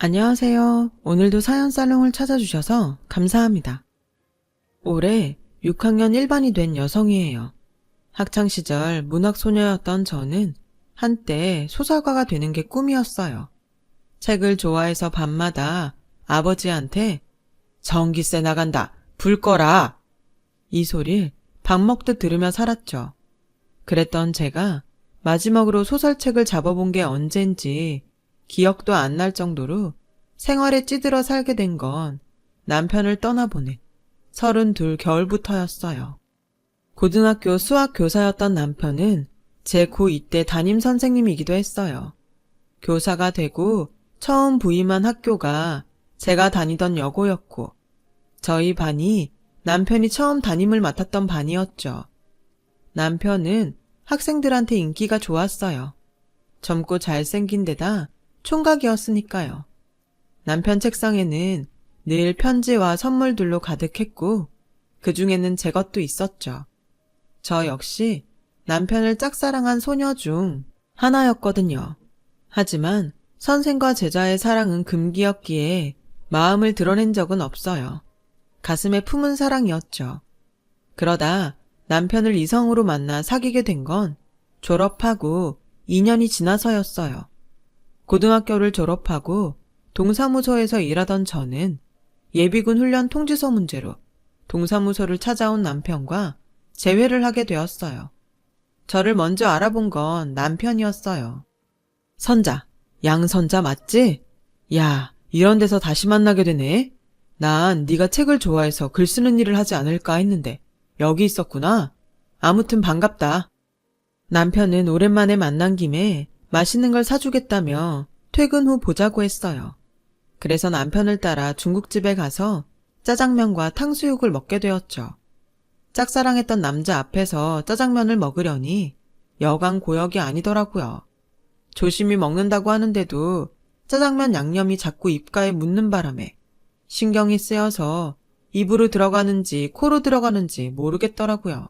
안녕하세요. 오늘도 사연 살롱을 찾아주셔서 감사합니다. 올해 6학년 1반이 된 여성이에요. 학창시절 문학소녀였던 저는 한때 소설가가 되는 게 꿈이었어요. 책을 좋아해서 밤마다 아버지한테 전기세 나간다, 불 꺼라! 이 소리를 밥 먹듯 들으며 살았죠. 그랬던 제가 마지막으로 소설책을 잡아본 게 언젠지 기억도 안 날 정도로 생활에 찌들어 살게 된 건 남편을 떠나보낸 32 겨울부터였어요. 고등학교 수학 교사였던 남편은 제 고2 때 담임 선생님이기도 했어요. 교사가 되고 처음 부임한 학교가 제가 다니던 여고였고 저희 반이 남편이 처음 담임을 맡았던 반이었죠. 남편은 학생들한테 인기가 좋았어요. 젊고 잘생긴 데다 총각이었으니까요. 남편 책상에는 늘 편지와 선물들로 가득했고 그 중에는 제 것도 있었죠. 저 역시 남편을 짝사랑한 소녀 중 하나였거든요. 하지만 선생과 제자의 사랑은 금기였기에 마음을 드러낸 적은 없어요. 가슴에 품은 사랑이었죠. 그러다 남편을 이성으로 만나 사귀게 된 건 졸업하고 2년이 지나서였어요. 고등학교를 졸업하고 동사무소에서 일하던 저는 예비군 훈련 통지서 문제로 동사무소를 찾아온 남편과 재회를 하게 되었어요. 저를 먼저 알아본 건 남편이었어요. 선자, 양선자 맞지? 야, 이런 데서 다시 만나게 되네. 난 네가 책을 좋아해서 글 쓰는 일을 하지 않을까 했는데 여기 있었구나. 아무튼 반갑다. 남편은 오랜만에 만난 김에 맛있는 걸 사주겠다며 퇴근 후 보자고 했어요. 그래서 남편을 따라 중국집에 가서 짜장면과 탕수육을 먹게 되었죠. 짝사랑했던 남자 앞에서 짜장면을 먹으려니 여간 고역이 아니더라고요. 조심히 먹는다고 하는데도 짜장면 양념이 자꾸 입가에 묻는 바람에 신경이 쓰여서 입으로 들어가는지 코로 들어가는지 모르겠더라고요.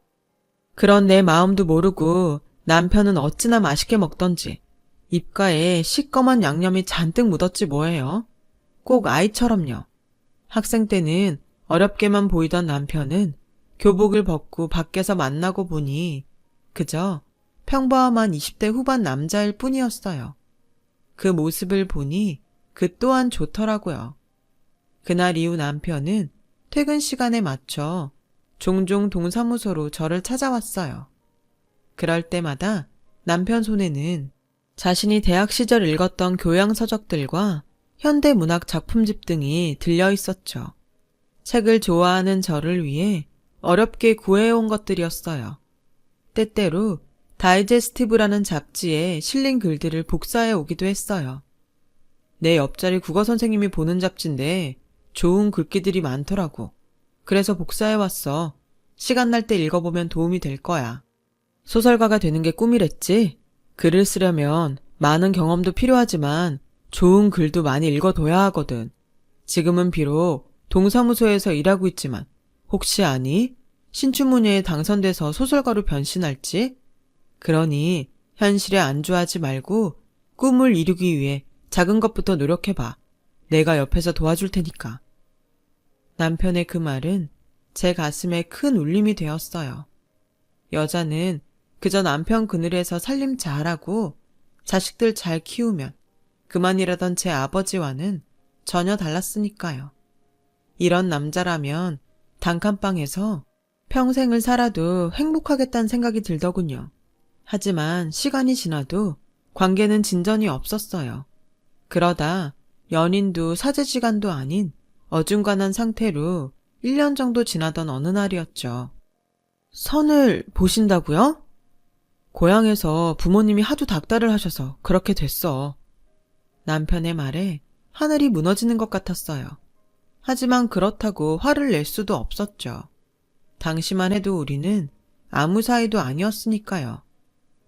그런 내 마음도 모르고 남편은 어찌나 맛있게 먹던지 입가에 시꺼먼 양념이 잔뜩 묻었지 뭐예요. 꼭 아이처럼요. 학생 때는 어렵게만 보이던 남편은 교복을 벗고 밖에서 만나고 보니 그저 평범한 20대 후반 남자일 뿐이었어요. 그 모습을 보니 그 또한 좋더라고요. 그날 이후 남편은 퇴근 시간에 맞춰 종종 동사무소로 저를 찾아왔어요. 그럴 때마다 남편 손에는 자신이 대학 시절 읽었던 교양서적들과 현대문학 작품집 등이 들려 있었죠. 책을 좋아하는 저를 위해 어렵게 구해온 것들이었어요. 때때로 다이제스티브라는 잡지에 실린 글들을 복사해 오기도 했어요. 내 옆자리 국어 선생님이 보는 잡지인데 좋은 글귀들이 많더라고. 그래서 복사해 왔어. 시간 날 때 읽어보면 도움이 될 거야. 소설가가 되는 게 꿈이랬지? 글을 쓰려면 많은 경험도 필요하지만 좋은 글도 많이 읽어둬야 하거든. 지금은 비록 동사무소에서 일하고 있지만 혹시 아니? 신춘문예에 당선돼서 소설가로 변신할지? 그러니 현실에 안주하지 말고 꿈을 이루기 위해 작은 것부터 노력해봐. 내가 옆에서 도와줄 테니까. 남편의 그 말은 제 가슴에 큰 울림이 되었어요. 여자는 그저 남편 그늘에서 살림 잘하고 자식들 잘 키우면 그만이라던 제 아버지와는 전혀 달랐으니까요. 이런 남자라면 단칸방에서 평생을 살아도 행복하겠다는 생각이 들더군요. 하지만 시간이 지나도 관계는 진전이 없었어요. 그러다 연인도 사제지간도 아닌 어중간한 상태로 1년 정도 지나던 어느 날이었죠. 선을 보신다고요? 고향에서 부모님이 하도 닥달을 하셔서 그렇게 됐어. 남편의 말에 하늘이 무너지는 것 같았어요. 하지만 그렇다고 화를 낼 수도 없었죠. 당시만 해도 우리는 아무 사이도 아니었으니까요.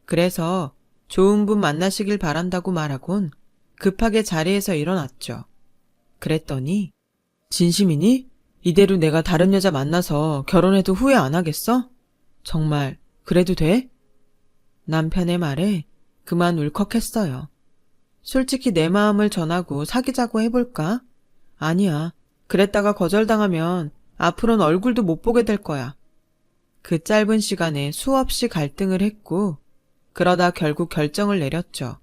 그래서 좋은 분 만나시길 바란다고 말하곤 급하게 자리에서 일어났죠. 그랬더니 진심이니? 이대로 내가 다른 여자 만나서 결혼해도 후회 안 하겠어? 정말 그래도 돼? 남편의 말에 그만 울컥했어요. 솔직히 내 마음을 전하고 사귀자고 해볼까? 아니야. 그랬다가 거절당하면 앞으로는 얼굴도 못 보게 될 거야. 그 짧은 시간에 수없이 갈등을 했고, 그러다 결국 결정을 내렸죠.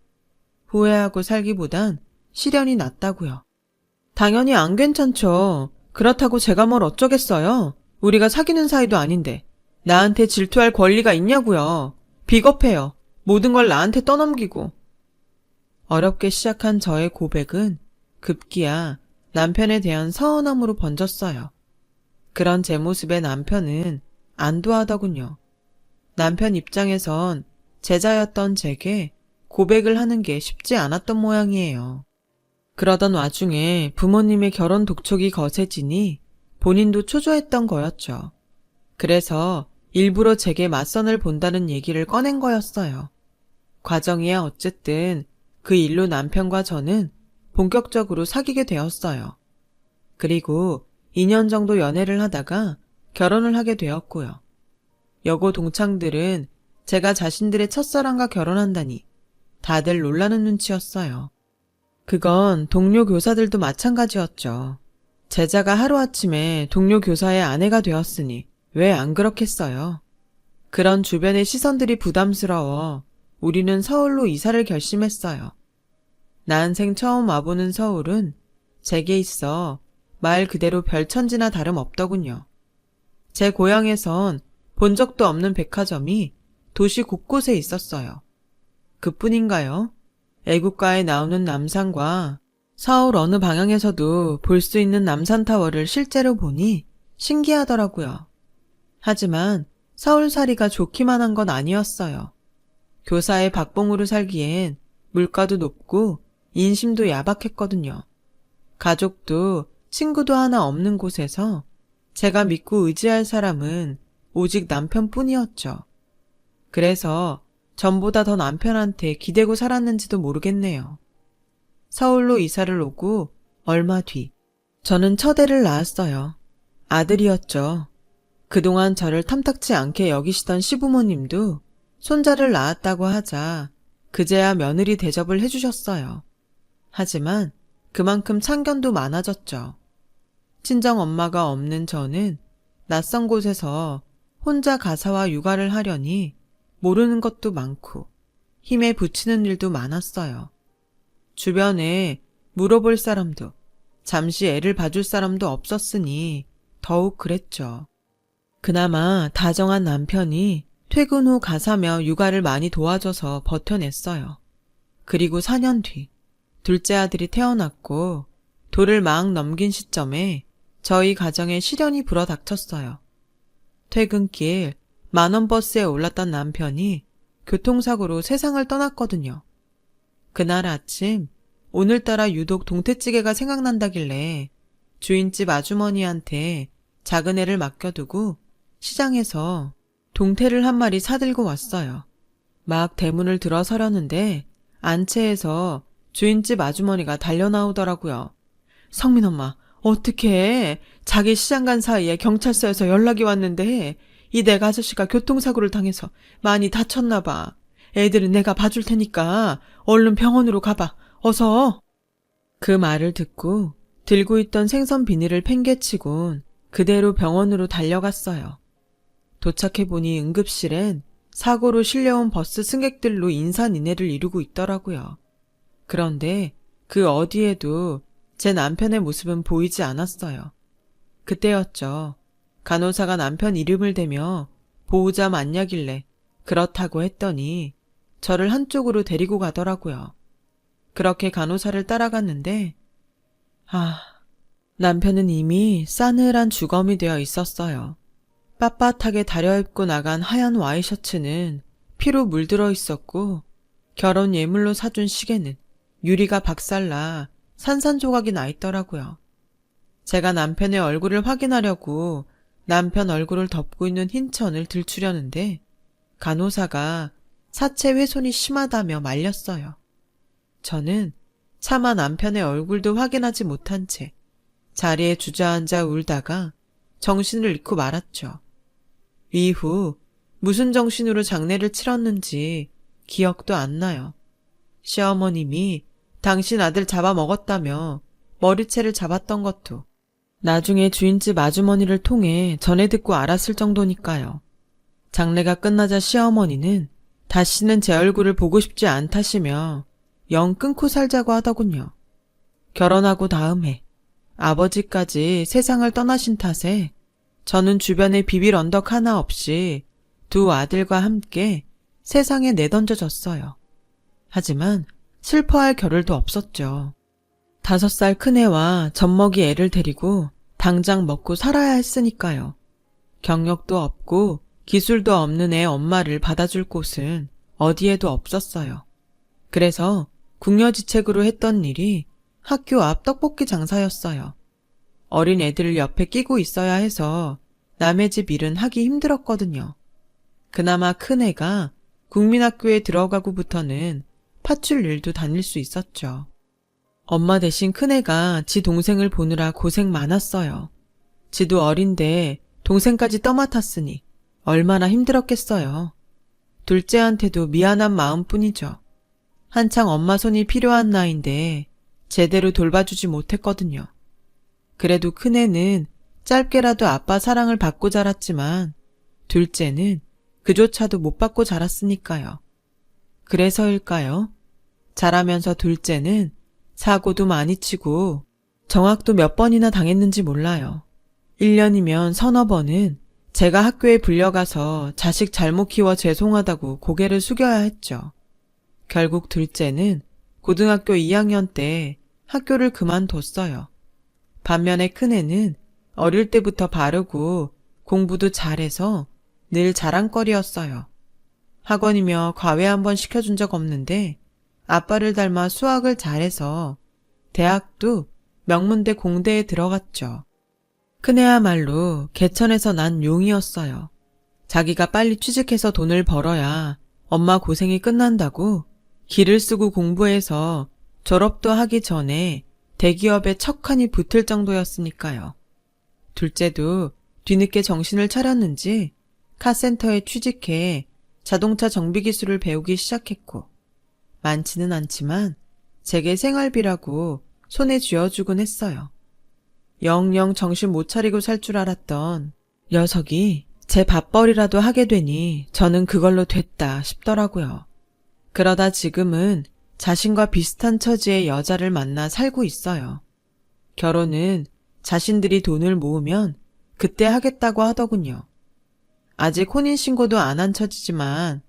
후회하고 살기보단 시련이 낫다고요. 당연히 안 괜찮죠. 그렇다고 제가 뭘 어쩌겠어요. 우리가 사귀는 사이도 아닌데. 나한테 질투할 권리가 있냐고요. 비겁해요. 모든 걸 나한테 떠넘기고. 어렵게 시작한 저의 고백은 급기야 남편에 대한 서운함으로 번졌어요. 그런 제 모습에 남편은 안도하더군요. 남편 입장에선 제자였던 제게 고백을 하는 게 쉽지 않았던 모양이에요. 그러던 와중에 부모님의 결혼 독촉이 거세지니 본인도 초조했던 거였죠. 그래서 일부러 제게 맞선을 본다는 얘기를 꺼낸 거였어요. 과정이야 어쨌든 그 일로 남편과 저는 본격적으로 사귀게 되었어요. 그리고 2년 정도 연애를 하다가 결혼을 하게 되었고요. 여고 동창들은 제가 자신들의 첫사랑과 결혼한다니 다들 놀라는 눈치였어요. 그건 동료 교사들도 마찬가지였죠. 제자가 하루아침에 동료 교사의 아내가 되었으니 왜 안 그렇겠어요? 그런 주변의 시선들이 부담스러워 우리는 서울로 이사를 결심했어요. 난생 처음 와보는 서울은 제게 있어 말 그대로 별천지나 다름없더군요. 제 고향에선 본 적도 없는 백화점이 도시 곳곳에 있었어요. 그뿐인가요? 애국가에 나오는 남산과 서울 어느 방향에서도 볼 수 있는 남산타워를 실제로 보니 신기하더라고요. 하지만 서울살이가 좋기만 한 건 아니었어요. 교사의 박봉으로 살기엔 물가도 높고 인심도 야박했거든요. 가족도 친구도 하나 없는 곳에서 제가 믿고 의지할 사람은 오직 남편뿐이었죠. 그래서 전보다 더 남편한테 기대고 살았는지도 모르겠네요. 서울로 이사를 오고 얼마 뒤 저는 첫애를 낳았어요. 아들이었죠. 그동안 저를 탐탁치 않게 여기시던 시부모님도 손자를 낳았다고 하자 그제야 며느리 대접을 해주셨어요. 하지만 그만큼 참견도 많아졌죠. 친정엄마가 없는 저는 낯선 곳에서 혼자 가사와 육아를 하려니 모르는 것도 많고 힘에 부치는 일도 많았어요. 주변에 물어볼 사람도 잠시 애를 봐줄 사람도 없었으니 더욱 그랬죠. 그나마 다정한 남편이 퇴근 후 가사며 육아를 많이 도와줘서 버텨냈어요. 그리고 4년 뒤 둘째 아들이 태어났고 돌을 막 넘긴 시점에 저희 가정에 시련이 불어닥쳤어요. 퇴근길 만원 버스에 올랐던 남편이 교통사고로 세상을 떠났거든요. 그날 아침 오늘따라 유독 동태찌개가 생각난다길래 주인집 아주머니한테 작은 애를 맡겨두고 시장에서 동태를 한 마리 사들고 왔어요. 막 대문을 들어서려는데 안채에서 주인집 아주머니가 달려나오더라고요. 성민 엄마, 어떡해. 자기 시장 간 사이에 경찰서에서 연락이 왔는데 이 내가 아저씨가 교통사고를 당해서 많이 다쳤나 봐. 애들은 내가 봐줄 테니까 얼른 병원으로 가봐. 어서. 그 말을 듣고 들고 있던 생선 비닐을 팽개치곤 그대로 병원으로 달려갔어요. 도착해보니 응급실엔 사고로 실려온 버스 승객들로 인산인해를 이루고 있더라고요. 그런데 그 어디에도 제 남편의 모습은 보이지 않았어요. 그때였죠. 간호사가 남편 이름을 대며 보호자 맞냐길래 그렇다고 했더니 저를 한쪽으로 데리고 가더라고요. 그렇게 간호사를 따라갔는데 남편은 이미 싸늘한 주검이 되어 있었어요. 빳빳하게 다려입고 나간 하얀 와이셔츠는 피로 물들어 있었고 결혼 예물로 사준 시계는 유리가 박살나 산산조각이 나 있더라고요. 제가 남편의 얼굴을 확인하려고 남편 얼굴을 덮고 있는 흰 천을 들추려는데 간호사가 사체 훼손이 심하다며 말렸어요. 저는 차마 남편의 얼굴도 확인하지 못한 채 자리에 주저앉아 울다가 정신을 잃고 말았죠. 이후 무슨 정신으로 장례를 치렀는지 기억도 안 나요. 시어머님이 당신 아들 잡아먹었다며 머리채를 잡았던 것도 나중에 주인집 아주머니를 통해 전해 듣고 알았을 정도니까요. 장례가 끝나자 시어머니는 다시는 제 얼굴을 보고 싶지 않다시며 영 끊고 살자고 하더군요. 결혼하고 다음 해 아버지까지 세상을 떠나신 탓에 저는 주변에 비빌 언덕 하나 없이 두 아들과 함께 세상에 내던져졌어요. 하지만 슬퍼할 겨를도 없었죠. 5살 큰애와 젖먹이 애를 데리고 당장 먹고 살아야 했으니까요. 경력도 없고 기술도 없는 애 엄마를 받아줄 곳은 어디에도 없었어요. 그래서 궁여지책으로 했던 일이 학교 앞 떡볶이 장사였어요. 어린 애들을 옆에 끼고 있어야 해서 남의 집 일은 하기 힘들었거든요. 그나마 큰애가 국민학교에 들어가고부터는 파출 일도 다닐 수 있었죠. 엄마 대신 큰애가 지 동생을 보느라 고생 많았어요. 지도 어린데 동생까지 떠맡았으니 얼마나 힘들었겠어요. 둘째한테도 미안한 마음뿐이죠. 한창 엄마 손이 필요한 나이인데 제대로 돌봐주지 못했거든요. 그래도 큰애는 짧게라도 아빠 사랑을 받고 자랐지만 둘째는 그조차도 못 받고 자랐으니까요. 그래서일까요? 자라면서 둘째는 사고도 많이 치고 정학도 몇 번이나 당했는지 몰라요. 1년이면 서너 번은 제가 학교에 불려가서 자식 잘못 키워 죄송하다고 고개를 숙여야 했죠. 결국 둘째는 고등학교 2학년 때 학교를 그만뒀어요. 반면에 큰애는 어릴 때부터 바르고 공부도 잘해서 늘 자랑거리였어요. 학원이며 과외 한번 시켜준 적 없는데 아빠를 닮아 수학을 잘해서 대학도 명문대 공대에 들어갔죠. 큰애야말로 개천에서 난 용이었어요. 자기가 빨리 취직해서 돈을 벌어야 엄마 고생이 끝난다고 기를 쓰고 공부해서 졸업도 하기 전에 대기업에 척하니 붙을 정도였으니까요. 둘째도 뒤늦게 정신을 차렸는지 카센터에 취직해 자동차 정비 기술을 배우기 시작했고 많지는 않지만 제게 생활비라고 손에 쥐어주곤 했어요. 영영 정신 못 차리고 살 줄 알았던 녀석이 제 밥벌이라도 하게 되니 저는 그걸로 됐다 싶더라고요. 그러다 지금은 자신과 비슷한 처지의 여자를 만나 살고 있어요. 결혼은 자신들이 돈을 모으면 그때 하겠다고 하더군요. 아직 혼인신고도 안 한 처지지만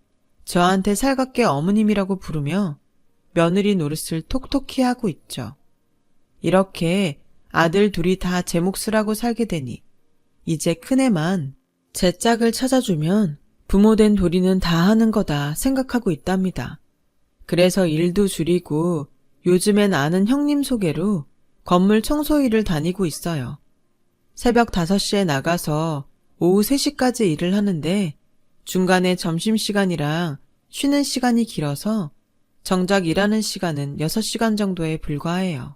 저한테 살갑게 어머님이라고 부르며 며느리 노릇을 톡톡히 하고 있죠. 이렇게 아들 둘이 다 제 몫을 하고 살게 되니 이제 큰애만 제 짝을 찾아주면 부모된 도리는 다 하는 거다 생각하고 있답니다. 그래서 일도 줄이고 요즘엔 아는 형님 소개로 건물 청소 일을 다니고 있어요. 새벽 5시에 나가서 오후 3시까지 일을 하는데 중간에 점심시간이랑 쉬는 시간이 길어서 정작 일하는 시간은 6시간 정도에 불과해요.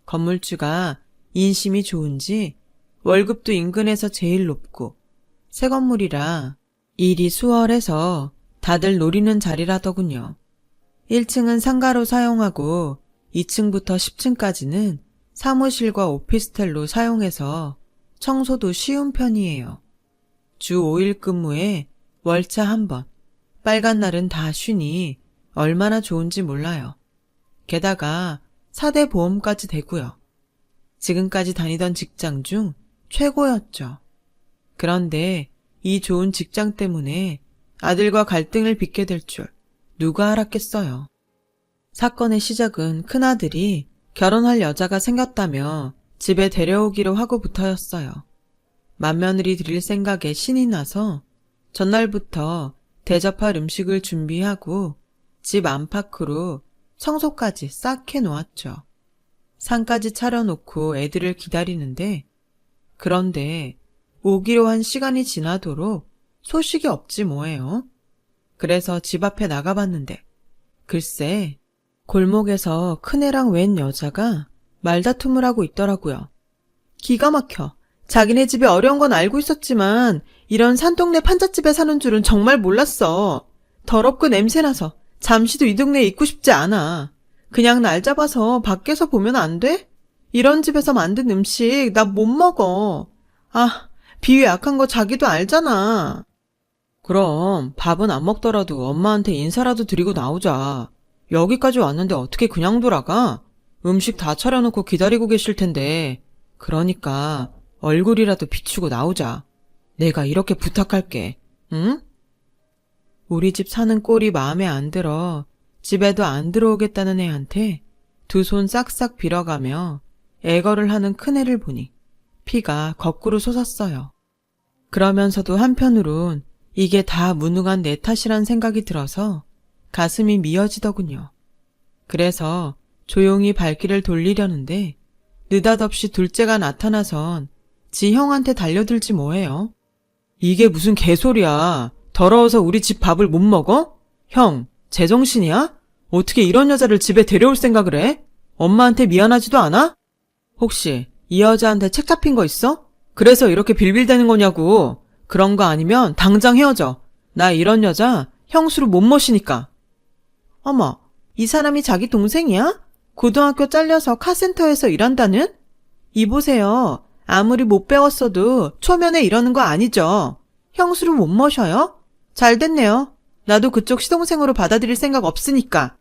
건물주가 인심이 좋은지 월급도 인근에서 제일 높고 새 건물이라 일이 수월해서 다들 노리는 자리라더군요. 1층은 상가로 사용하고 2층부터 10층까지는 사무실과 오피스텔로 사용해서 청소도 쉬운 편이에요. 주 5일 근무에 월차 1번, 빨간 날은 다 쉬니 얼마나 좋은지 몰라요. 게다가 4대 보험까지 되고요. 지금까지 다니던 직장 중 최고였죠. 그런데 이 좋은 직장 때문에 아들과 갈등을 빚게 될 줄 누가 알았겠어요. 사건의 시작은 큰아들이 결혼할 여자가 생겼다며 집에 데려오기로 하고부터였어요. 맏며느리 드릴 생각에 신이 나서 전날부터 대접할 음식을 준비하고 집 안팎으로 청소까지 싹 해놓았죠. 상까지 차려놓고 애들을 기다리는데 그런데 오기로 한 시간이 지나도록 소식이 없지 뭐예요. 그래서 집 앞에 나가봤는데 글쎄 골목에서 큰애랑 웬 여자가 말다툼을 하고 있더라고요. 기가 막혀. 자기네 집이 어려운 건 알고 있었지만 이런 산동네 판잣집에 사는 줄은 정말 몰랐어. 더럽고 냄새나서 잠시도 이 동네에 있고 싶지 않아. 그냥 날 잡아서 밖에서 보면 안 돼? 이런 집에서 만든 음식 나 못 먹어. 아, 비위 약한 거 자기도 알잖아. 그럼 밥은 안 먹더라도 엄마한테 인사라도 드리고 나오자. 여기까지 왔는데 어떻게 그냥 돌아가? 음식 다 차려놓고 기다리고 계실 텐데. 그러니까 얼굴이라도 비추고 나오자. 내가 이렇게 부탁할게. 응? 우리 집 사는 꼴이 마음에 안 들어 집에도 안 들어오겠다는 애한테 두 손 싹싹 빌어가며 애걸을 하는 큰애를 보니 피가 거꾸로 솟았어요. 그러면서도 한편으론 이게 다 무능한 내 탓이란 생각이 들어서 가슴이 미어지더군요. 그래서 조용히 발길을 돌리려는데 느닷없이 둘째가 나타나선 지 형한테 달려들지 뭐해요. 이게 무슨 개소리야. 더러워서 우리 집 밥을 못 먹어? 형, 제정신이야? 어떻게 이런 여자를 집에 데려올 생각을 해? 엄마한테 미안하지도 않아? 혹시 이 여자한테 책 잡힌 거 있어? 그래서 이렇게 빌빌대는 거냐고. 그런 거 아니면 당장 헤어져. 나 이런 여자 형수로 못 모시니까. 어머, 이 사람이 자기 동생이야? 고등학교 잘려서 카센터에서 일한다는? 이보세요. 아무리 못 배웠어도 초면에 이러는 거 아니죠. 형수를 못 모셔요? 잘 됐네요. 나도 그쪽 시동생으로 받아들일 생각 없으니까.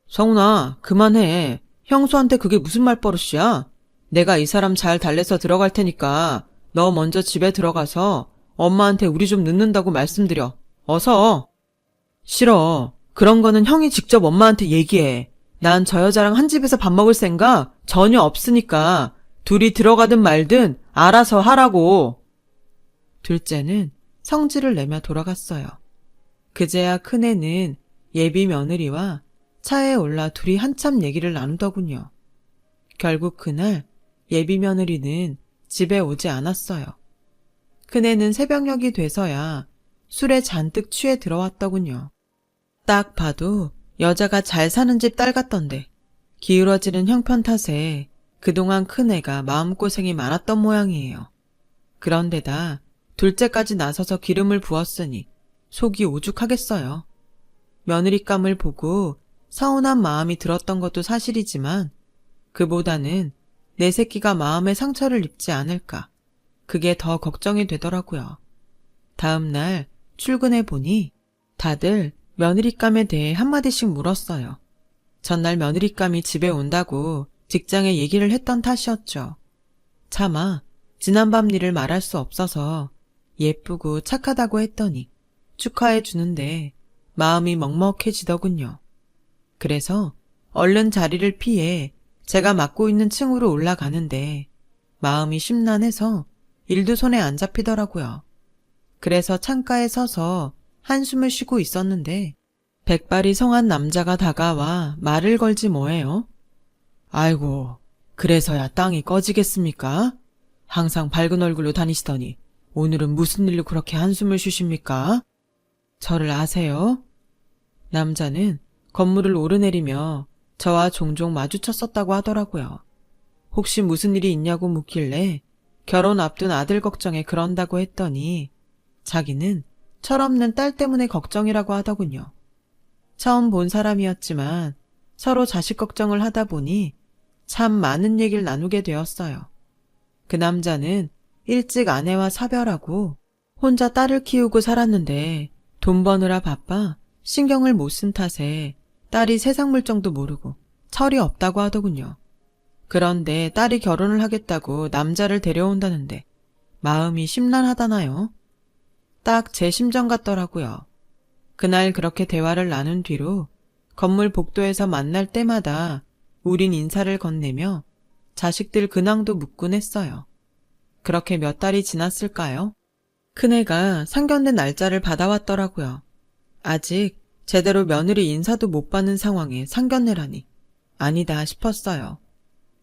성훈아, 그만해. 형수한테 그게 무슨 말버릇이야? 내가 이 사람 잘 달래서 들어갈 테니까 너 먼저 집에 들어가서 엄마한테 우리 좀 늦는다고 말씀드려. 어서. 싫어. 그런 거는 형이 직접 엄마한테 얘기해. 난 저 여자랑 한 집에서 밥 먹을 생각 전혀 없으니까 둘이 들어가든 말든 알아서 하라고. 둘째는 성질을 내며 돌아갔어요. 그제야 큰애는 예비 며느리와 차에 올라 둘이 한참 얘기를 나누더군요. 결국 그날 예비 며느리는 집에 오지 않았어요. 큰애는 새벽녘이 돼서야 술에 잔뜩 취해 들어왔더군요. 딱 봐도 여자가 잘 사는 집 딸 같던데 기울어지는 형편 탓에 그동안 큰애가 마음고생이 많았던 모양이에요. 그런데다 둘째까지 나서서 기름을 부었으니 속이 오죽하겠어요. 며느리감을 보고 서운한 마음이 들었던 것도 사실이지만 그보다는 내 새끼가 마음에 상처를 입지 않을까 그게 더 걱정이 되더라고요. 다음 날 출근해 보니 다들 며느리감에 대해 한마디씩 물었어요. 전날 며느리감이 집에 온다고 직장에 얘기를 했던 탓이었죠. 차마 지난밤 일을 말할 수 없어서 예쁘고 착하다고 했더니 축하해 주는데 마음이 먹먹해지더군요. 그래서 얼른 자리를 피해 제가 맡고 있는 층으로 올라가는데 마음이 심란해서 일도 손에 안 잡히더라고요. 그래서 창가에 서서 한숨을 쉬고 있었는데 백발이 성한 남자가 다가와 말을 걸지 뭐해요. 아이고, 그래서야 땅이 꺼지겠습니까? 항상 밝은 얼굴로 다니시더니 오늘은 무슨 일로 그렇게 한숨을 쉬십니까? 저를 아세요? 남자는 건물을 오르내리며 저와 종종 마주쳤었다고 하더라고요. 혹시 무슨 일이 있냐고 묻길래 결혼 앞둔 아들 걱정에 그런다고 했더니 자기는 철없는 딸 때문에 걱정이라고 하더군요. 처음 본 사람이었지만 서로 자식 걱정을 하다 보니 참 많은 얘기를 나누게 되었어요. 그 남자는 일찍 아내와 사별하고 혼자 딸을 키우고 살았는데 돈 버느라 바빠 신경을 못 쓴 탓에 딸이 세상 물정도 모르고 철이 없다고 하더군요. 그런데 딸이 결혼을 하겠다고 남자를 데려온다는데 마음이 심란하다나요? 딱 제 심정 같더라고요. 그날 그렇게 대화를 나눈 뒤로 건물 복도에서 만날 때마다 우린 인사를 건네며 자식들 근황도 묻곤 했어요. 그렇게 몇 달이 지났을까요? 큰애가 상견례 날짜를 받아왔더라고요. 아직 제대로 며느리 인사도 못 받는 상황에 상견례라니 아니다 싶었어요.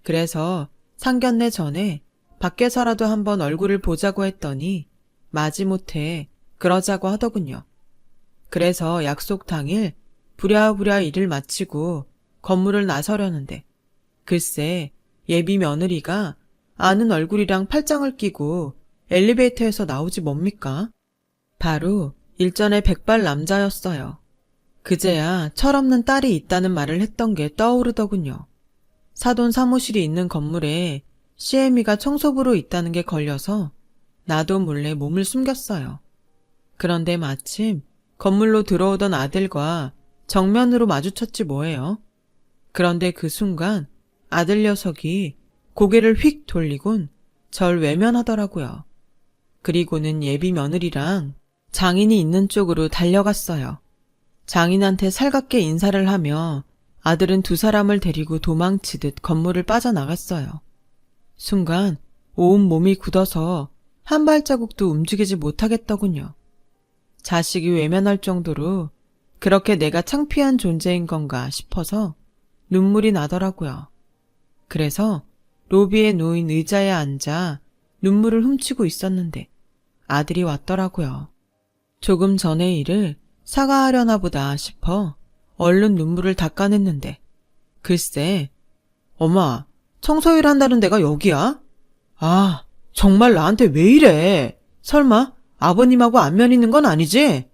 그래서 상견례 전에 밖에서라도 한번 얼굴을 보자고 했더니 마지못해 그러자고 하더군요. 그래서 약속 당일 부랴부랴 일을 마치고 건물을 나서려는데 글쎄 예비 며느리가 아는 얼굴이랑 팔짱을 끼고 엘리베이터에서 나오지 뭡니까? 바로 일전의 백발 남자였어요. 그제야 철없는 딸이 있다는 말을 했던 게 떠오르더군요. 사돈 사무실이 있는 건물에 CM이가 청소부로 있다는 게 걸려서 나도 몰래 몸을 숨겼어요. 그런데 마침 건물로 들어오던 아들과 정면으로 마주쳤지 뭐예요. 그런데 그 순간 아들 녀석이 고개를 휙 돌리곤 절 외면하더라고요. 그리고는 예비 며느리랑 장인이 있는 쪽으로 달려갔어요. 장인한테 살갑게 인사를 하며 아들은 두 사람을 데리고 도망치듯 건물을 빠져나갔어요. 순간 온몸이 굳어서 한 발자국도 움직이지 못하겠더군요. 자식이 외면할 정도로 그렇게 내가 창피한 존재인 건가 싶어서 눈물이 나더라고요. 그래서 로비에 놓인 의자에 앉아 눈물을 훔치고 있었는데 아들이 왔더라고요. 조금 전의 일을 사과하려나 보다 싶어 얼른 눈물을 닦아냈는데 글쎄, 엄마, 청소일 한다는 데가 여기야? 아, 정말 나한테 왜 이래? 설마 아버님하고 안면 있는 건 아니지?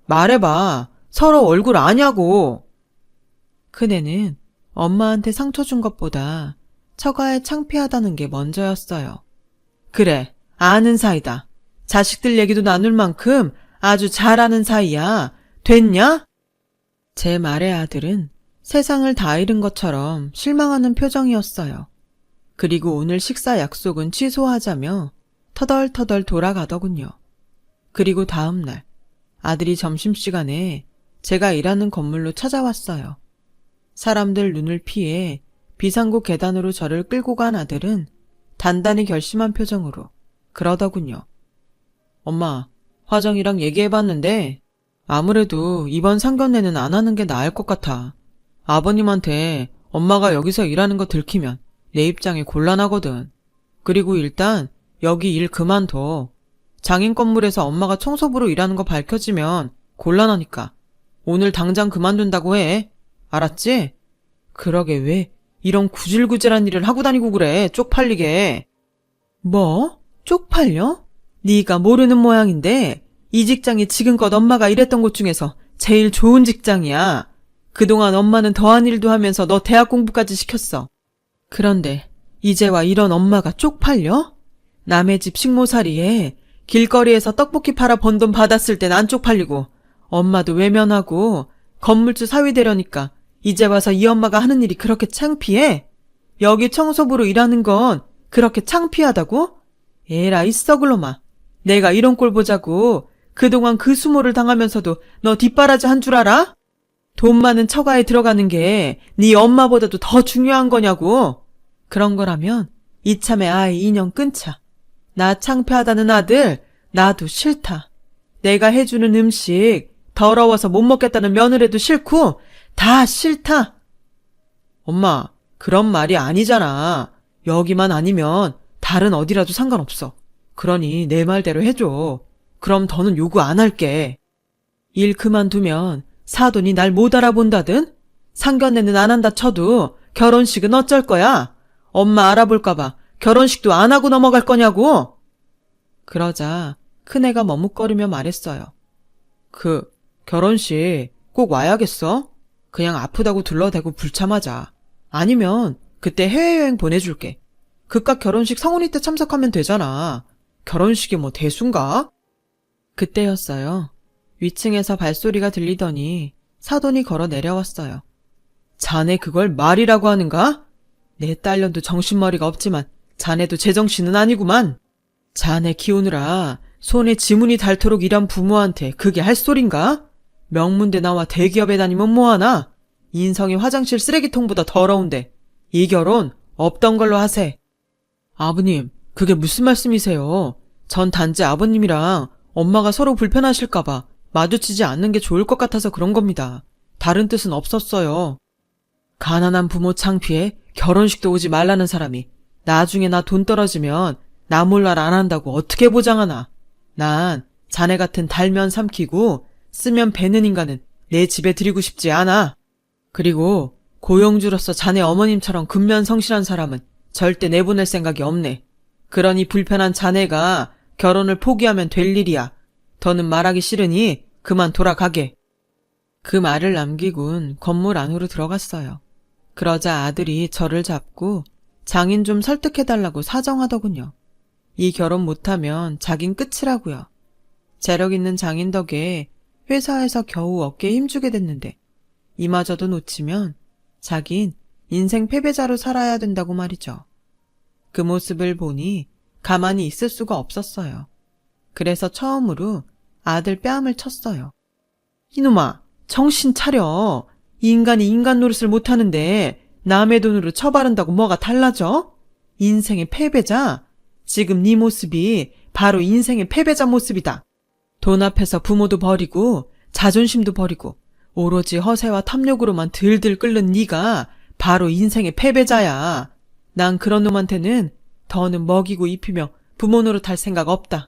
말해봐. 서로 얼굴 아냐고. 큰애는 엄마한테 상처 준 것보다 처가에 창피하다는 게 먼저였어요. 그래, 아는 사이다. 자식들 얘기도 나눌 만큼 아주 잘 아는 사이야. 됐냐? 제 말에 아들은 세상을 다 잃은 것처럼 실망하는 표정이었어요. 그리고 오늘 식사 약속은 취소하자며 터덜터덜 돌아가더군요. 그리고 다음 날 아들이 점심시간에 제가 일하는 건물로 찾아왔어요. 사람들 눈을 피해 비상구 계단으로 저를 끌고 간 아들은 단단히 결심한 표정으로 그러더군요. 엄마, 화정이랑 얘기해봤는데 아무래도 이번 상견례는 안 하는 게 나을 것 같아. 아버님한테 엄마가 여기서 일하는 거 들키면 내 입장이 곤란하거든. 그리고 일단 여기 일 그만둬. 장인 건물에서 엄마가 청소부로 일하는 거 밝혀지면 곤란하니까 오늘 당장 그만둔다고 해. 알았지? 그러게 왜 이런 구질구질한 일을 하고 다니고 그래. 쪽팔리게. 뭐? 쪽팔려? 네가 모르는 모양인데 이 직장이 지금껏 엄마가 일했던 곳 중에서 제일 좋은 직장이야. 그동안 엄마는 더한 일도 하면서 너 대학 공부까지 시켰어. 그런데 이제와 이런 엄마가 쪽팔려? 남의 집 식모살이에 길거리에서 떡볶이 팔아 번 돈 받았을 땐 안 쪽팔리고 엄마도 외면하고 건물주 사위 되려니까 이제 와서 이 엄마가 하는 일이 그렇게 창피해? 여기 청소부로 일하는 건 그렇게 창피하다고? 에라이 썩을 놈아. 내가 이런 꼴 보자고 그동안 그 수모를 당하면서도 너 뒷바라지 한 줄 알아? 돈 많은 처가에 들어가는 게 네 엄마보다도 더 중요한 거냐고. 그런 거라면 이참에 아예 인연 끊자. 나 창피하다는 아들 나도 싫다. 내가 해주는 음식 더러워서 못 먹겠다는 며느리도 싫고 다 싫다. 엄마, 그런 말이 아니잖아. 여기만 아니면 다른 어디라도 상관없어. 그러니 내 말대로 해줘. 그럼 더는 요구 안 할게. 일 그만두면 사돈이 날 못 알아본다든? 상견례는 안 한다 쳐도 결혼식은 어쩔 거야? 엄마 알아볼까봐 결혼식도 안 하고 넘어갈 거냐고? 그러자 큰애가 머뭇거리며 말했어요. 결혼식 꼭 와야겠어? 그냥 아프다고 둘러대고 불참하자. 아니면 그때 해외여행 보내줄게. 그깟 결혼식 성훈이 때 참석하면 되잖아. 결혼식이 뭐 대수인가? 그때였어요. 위층에서 발소리가 들리더니 사돈이 걸어 내려왔어요. 자네 그걸 말이라고 하는가? 내 딸년도 정신머리가 없지만 자네도 제정신은 아니구만. 자네 키우느라 손에 지문이 닳도록 일한 부모한테 그게 할 소린가? 명문대 나와 대기업에 다니면 뭐하나? 인성이 화장실 쓰레기통보다 더러운데 이 결혼 없던 걸로 하세. 아버님, 그게 무슨 말씀이세요? 전 단지 아버님이랑 엄마가 서로 불편하실까봐 마주치지 않는 게 좋을 것 같아서 그런 겁니다. 다른 뜻은 없었어요. 가난한 부모 창피해 결혼식도 오지 말라는 사람이 나중에 나 돈 떨어지면 나 몰라라 안 한다고 어떻게 보장하나. 난 자네 같은 달면 삼키고 쓰면 베는 인간은 내 집에 들이고 싶지 않아. 그리고 고용주로서 자네 어머님처럼 근면성실한 사람은 절대 내보낼 생각이 없네. 그러니 불편한 자네가 결혼을 포기하면 될 일이야. 더는 말하기 싫으니 그만 돌아가게. 그 말을 남기곤 건물 안으로 들어갔어요. 그러자 아들이 저를 잡고 장인 좀 설득해달라고 사정하더군요. 이 결혼 못하면 자긴 끝이라고요. 재력 있는 장인 덕에 회사에서 겨우 어깨에 힘주게 됐는데 이마저도 놓치면 자긴 인생 패배자로 살아야 된다고 말이죠. 그 모습을 보니 가만히 있을 수가 없었어요. 그래서 처음으로 아들 뺨을 쳤어요. 이놈아, 정신 차려. 이 인간이 인간 노릇을 못하는데 남의 돈으로 처바른다고 뭐가 달라져? 인생의 패배자? 지금 네 모습이 바로 인생의 패배자 모습이다. 돈 앞에서 부모도 버리고 자존심도 버리고 오로지 허세와 탐욕으로만 들들 끓는 네가 바로 인생의 패배자야. 난 그런 놈한테는 더는 먹이고 입히며 부모 노릇할 생각 없다.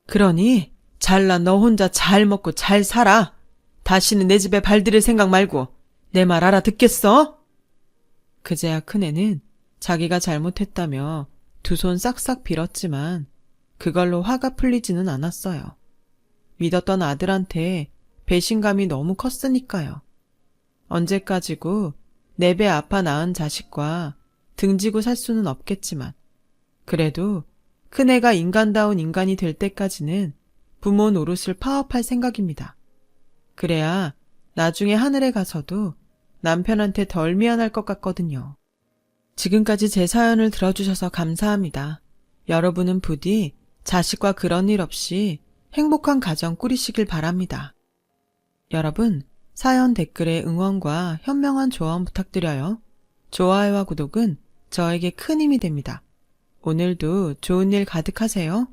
그러니 잘난 너 혼자 잘 먹고 잘 살아. 다시는 내 집에 발들일 생각 말고 내 말 알아듣겠어? 그제야 큰애는 자기가 잘못했다며 두 손 싹싹 빌었지만 그걸로 화가 풀리지는 않았어요. 믿었던 아들한테 배신감이 너무 컸으니까요. 언제까지고 내 배 아파 낳은 자식과 등지고 살 수는 없겠지만 그래도 큰애가 인간다운 인간이 될 때까지는 부모 노릇을 파업할 생각입니다. 그래야 나중에 하늘에 가서도 남편한테 덜 미안할 것 같거든요. 지금까지 제 사연을 들어주셔서 감사합니다. 여러분은 부디 자식과 그런 일 없이 행복한 가정 꾸리시길 바랍니다. 여러분, 사연 댓글에 응원과 현명한 조언 부탁드려요. 좋아요와 구독은 저에게 큰 힘이 됩니다. 오늘도 좋은 일 가득하세요.